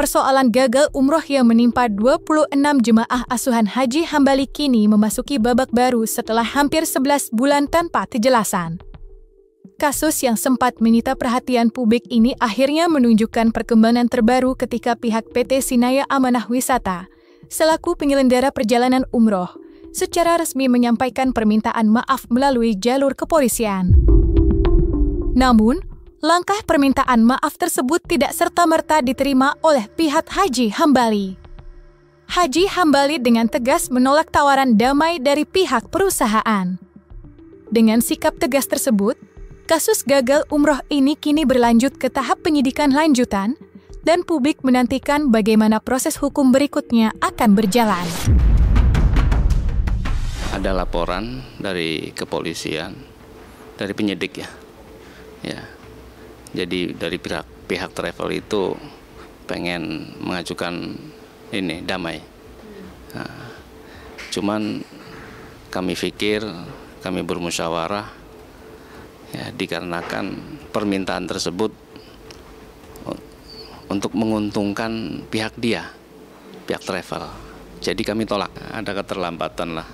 Persoalan gagal umroh yang menimpa 26 jemaah asuhan Haji Hambali kini memasuki babak baru setelah hampir 11 bulan tanpa kejelasan. Kasus yang sempat menyita perhatian publik ini akhirnya menunjukkan perkembangan terbaru ketika pihak PT Sinaya Amanah Wisata, selaku penyelenggara perjalanan umroh, secara resmi menyampaikan permintaan maaf melalui jalur kepolisian. Namun, langkah permintaan maaf tersebut tidak serta-merta diterima oleh pihak Haji Hambali. Haji Hambali dengan tegas menolak tawaran damai dari pihak perusahaan. Dengan sikap tegas tersebut, kasus gagal umroh ini kini berlanjut ke tahap penyidikan lanjutan dan publik menantikan bagaimana proses hukum berikutnya akan berjalan. Ada laporan dari kepolisian, dari penyidik ya. Jadi dari pihak travel itu pengen mengajukan ini damai. Nah, cuman kami pikir, kami bermusyawarah ya, dikarenakan permintaan tersebut untuk menguntungkan pihak pihak travel. Jadi kami tolak, ada keterlambatan lah.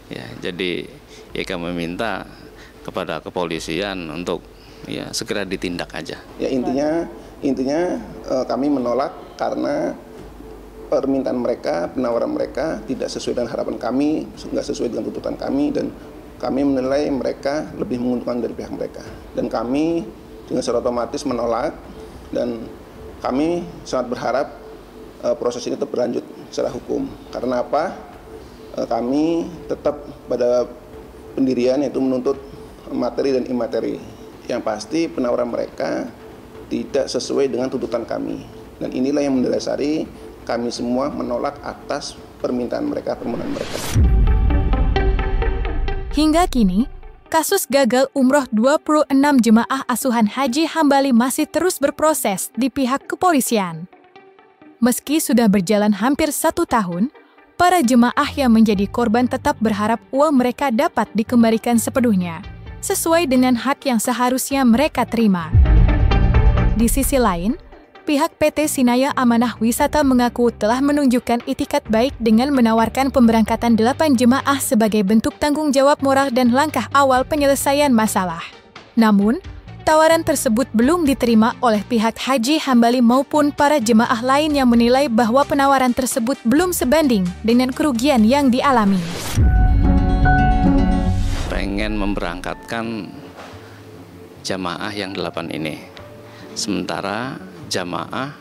Ya, jadi ya kami minta kepada kepolisian untuk ya segera ditindak aja. Ya intinya kami menolak karena permintaan mereka, penawaran mereka tidak sesuai dengan harapan kami, nggak sesuai dengan tuntutan kami, dan kami menilai mereka lebih menguntungkan dari pihak mereka. Dan kami dengan secara otomatis menolak, dan kami sangat berharap proses ini tetap berlanjut secara hukum. Karena apa? Kami tetap pada pendirian, yaitu menuntut materi dan imateri. Yang pasti penawaran mereka tidak sesuai dengan tuntutan kami. Dan inilah yang mendasari kami semua menolak atas permintaan mereka, permohonan mereka. Hingga kini, kasus gagal umroh 26 jemaah asuhan Haji Hambali masih terus berproses di pihak kepolisian. Meski sudah berjalan hampir 1 tahun, para jemaah yang menjadi korban tetap berharap uang mereka dapat dikembalikan sepenuhnya, sesuai dengan hak yang seharusnya mereka terima. Di sisi lain, pihak PT Sinaya Amanah Wisata mengaku telah menunjukkan itikat baik dengan menawarkan pemberangkatan 8 jemaah sebagai bentuk tanggung jawab moral dan langkah awal penyelesaian masalah. Namun, tawaran tersebut belum diterima oleh pihak Haji Hambali maupun para jemaah lain yang menilai bahwa penawaran tersebut belum sebanding dengan kerugian yang dialami. Pengen memberangkatkan jamaah yang 8 ini. Sementara jamaah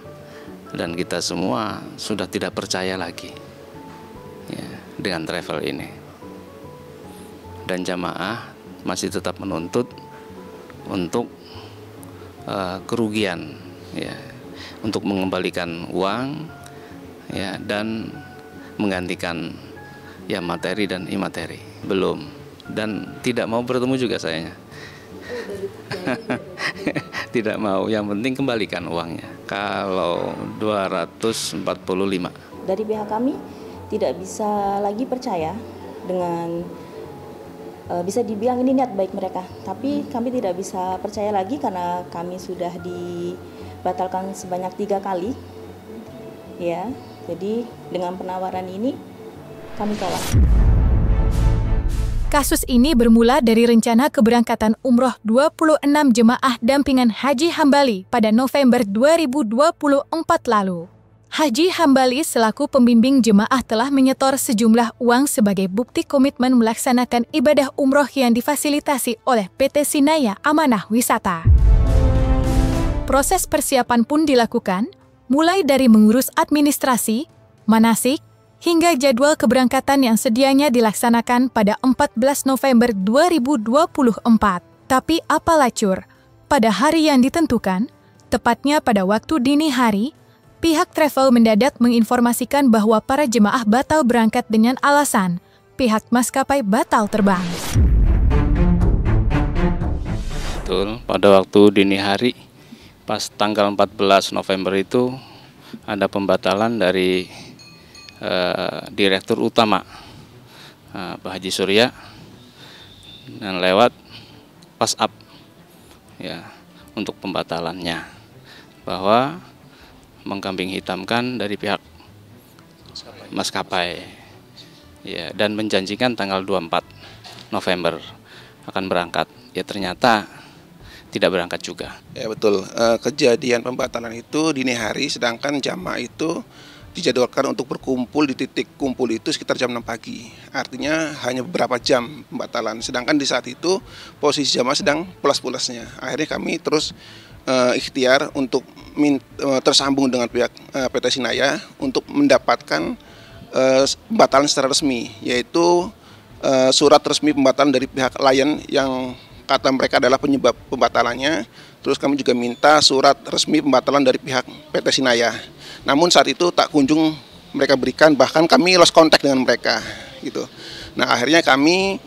dan kita semua sudah tidak percaya lagi ya, dengan travel ini. Dan jamaah masih tetap menuntut untuk kerugian ya, untuk mengembalikan uang ya, dan menggantikan ya materi dan imateri. Belum. Dan tidak mau bertemu juga sayanya. Tidak mau, yang penting kembalikan uangnya. Kalau 245. Dari pihak kami tidak bisa lagi percaya dengan bisa dibilang ini niat baik mereka, tapi kami tidak bisa percaya lagi karena kami sudah dibatalkan sebanyak 3 kali. Ya, jadi dengan penawaran ini kami tolak. Kasus ini bermula dari rencana keberangkatan umroh 26 jemaah dampingan Haji Hambali pada November 2024 lalu. Haji Hambali selaku pembimbing jemaah telah menyetor sejumlah uang sebagai bukti komitmen melaksanakan ibadah umroh yang difasilitasi oleh PT Sinaya Amanah Wisata. Proses persiapan pun dilakukan, mulai dari mengurus administrasi, manasik, hingga jadwal keberangkatan yang sedianya dilaksanakan pada 14 November 2024. Tapi apalah cur, pada hari yang ditentukan, tepatnya pada waktu dini hari, pihak travel mendadak menginformasikan bahwa para jemaah batal berangkat dengan alasan pihak maskapai batal terbang. Betul, pada waktu dini hari, pas tanggal 14 November itu ada pembatalan dari Direktur Utama Pak Haji Surya dan lewat WhatsApp ya untuk pembatalannya, bahwa mengkambing hitamkan dari pihak maskapai ya, dan menjanjikan tanggal 24 November akan berangkat. Ya ternyata tidak berangkat juga. Ya betul, kejadian pembatalan itu dini hari, sedangkan jamaah itu dijadwalkan untuk berkumpul di titik kumpul itu sekitar jam 6 pagi. Artinya hanya beberapa jam pembatalan. Sedangkan di saat itu posisi jamaah sedang pulas-pulasnya. Akhirnya kami terus ikhtiar untuk tersambung dengan pihak PT Sinaya untuk mendapatkan pembatalan secara resmi, yaitu surat resmi pembatalan dari pihak Lion yang kata mereka adalah penyebab pembatalannya. Terus kami juga minta surat resmi pembatalan dari pihak PT Sinaya. Namun saat itu tak kunjung mereka berikan, bahkan kami lost contact dengan mereka gitu. Nah, akhirnya kami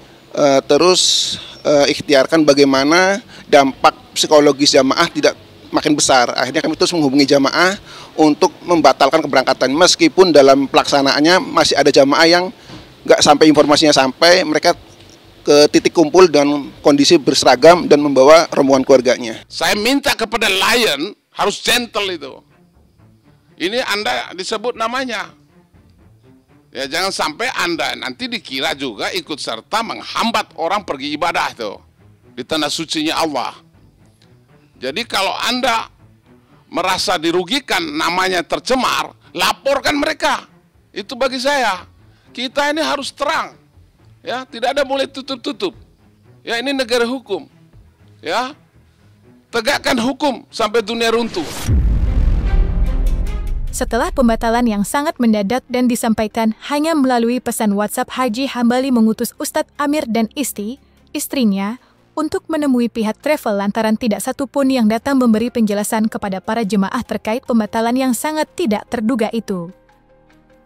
terus ikhtiarkan bagaimana dampak psikologis jamaah tidak makin besar. Akhirnya kami terus menghubungi jamaah untuk membatalkan keberangkatan, meskipun dalam pelaksanaannya masih ada jamaah yang nggak sampai informasinya sampai, mereka ke titik kumpul dengan kondisi berseragam dan membawa rombongan keluarganya. Saya minta kepada Lion harus gentle itu. Ini Anda disebut namanya. Ya jangan sampai Anda nanti dikira juga ikut serta menghambat orang pergi ibadah tuh di tanah sucinya Allah. Jadi kalau Anda merasa dirugikan, namanya tercemar, laporkan mereka. Itu bagi saya. Kita ini harus terang. Ya, tidak ada boleh tutup-tutup. Ya, ini negara hukum. Ya. Tegakkan hukum sampai dunia runtuh. Setelah pembatalan yang sangat mendadak dan disampaikan hanya melalui pesan WhatsApp, Haji Hambali mengutus Ustadz Amir dan istrinya, untuk menemui pihak travel lantaran tidak satupun yang datang memberi penjelasan kepada para jemaah terkait pembatalan yang sangat tidak terduga itu.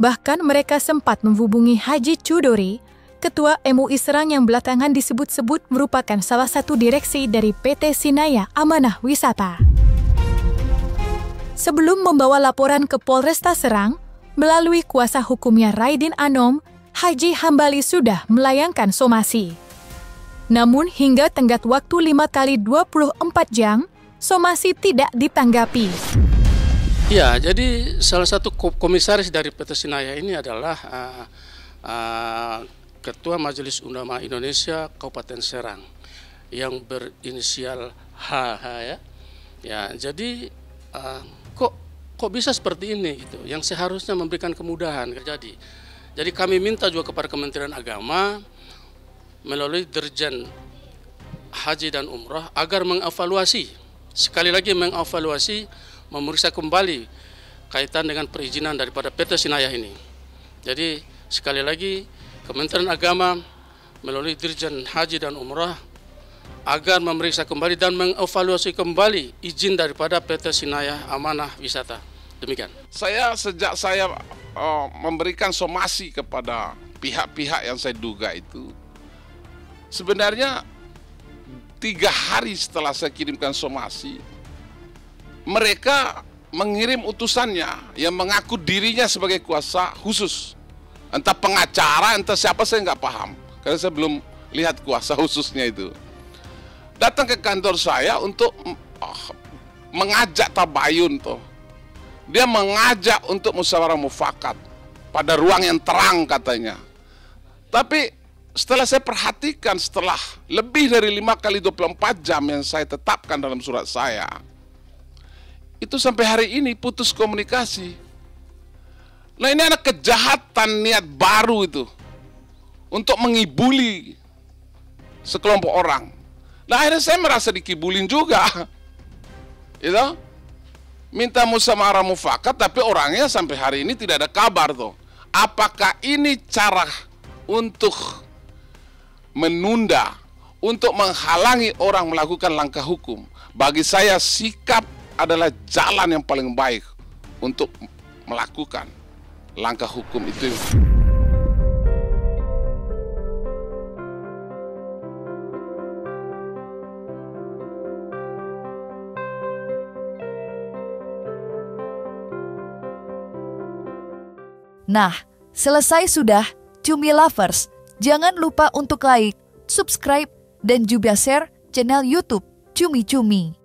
Bahkan mereka sempat menghubungi Haji Chudori, Ketua MUI Serang yang belakangan disebut-sebut merupakan salah satu direksi dari PT Sinaya Amanah Wisata. Sebelum membawa laporan ke Polresta Serang, melalui kuasa hukumnya Raidin Anom, Haji Hambali sudah melayangkan somasi. Namun hingga tenggat waktu 5 kali 24 jam, somasi tidak ditanggapi. Ya, jadi salah satu komisaris dari PT Sinaya ini adalah Ketua Majelis Ulama Indonesia Kabupaten Serang yang berinisial HH ya. Ya, jadi kok bisa seperti ini gitu. Yang seharusnya memberikan kemudahan terjadi. Jadi kami minta juga kepada Kementerian Agama melalui Dirjen Haji dan Umrah agar mengevaluasi, sekali lagi mengevaluasi, memeriksa kembali kaitan dengan perizinan daripada PT Sinaya ini. Jadi sekali lagi Kementerian Agama melalui Dirjen Haji dan Umrah agar memeriksa kembali dan mengevaluasi kembali izin daripada PT Sinaya Amanah Wisata. Demikian. Sejak saya memberikan somasi kepada pihak-pihak yang saya duga itu, sebenarnya 3 hari setelah saya kirimkan somasi, mereka mengirim utusannya yang mengaku dirinya sebagai kuasa khusus. Entah pengacara, entah siapa, saya nggak paham. Karena saya belum lihat kuasa khususnya itu. Datang ke kantor saya untuk mengajak tabayun tuh. Dia mengajak untuk musyawarah mufakat pada ruang yang terang katanya. Tapi setelah saya perhatikan, setelah lebih dari 5 kali 24 jam yang saya tetapkan dalam surat saya, itu sampai hari ini putus komunikasi. Nah, ini ada kejahatan niat baru itu untuk mengibuli sekelompok orang. Nah, akhirnya saya merasa dikibulin juga. Gitu? Minta musyawarah mufakat, tapi orangnya sampai hari ini tidak ada kabar tuh. Apakah ini cara untuk menunda, untuk menghalangi orang melakukan langkah hukum? Bagi saya sikap adalah jalan yang paling baik untuk melakukan langkah hukum itu. Nah, selesai sudah Cumi Lovers. Jangan lupa untuk like, subscribe, dan juga share channel YouTube Cumi Cumi.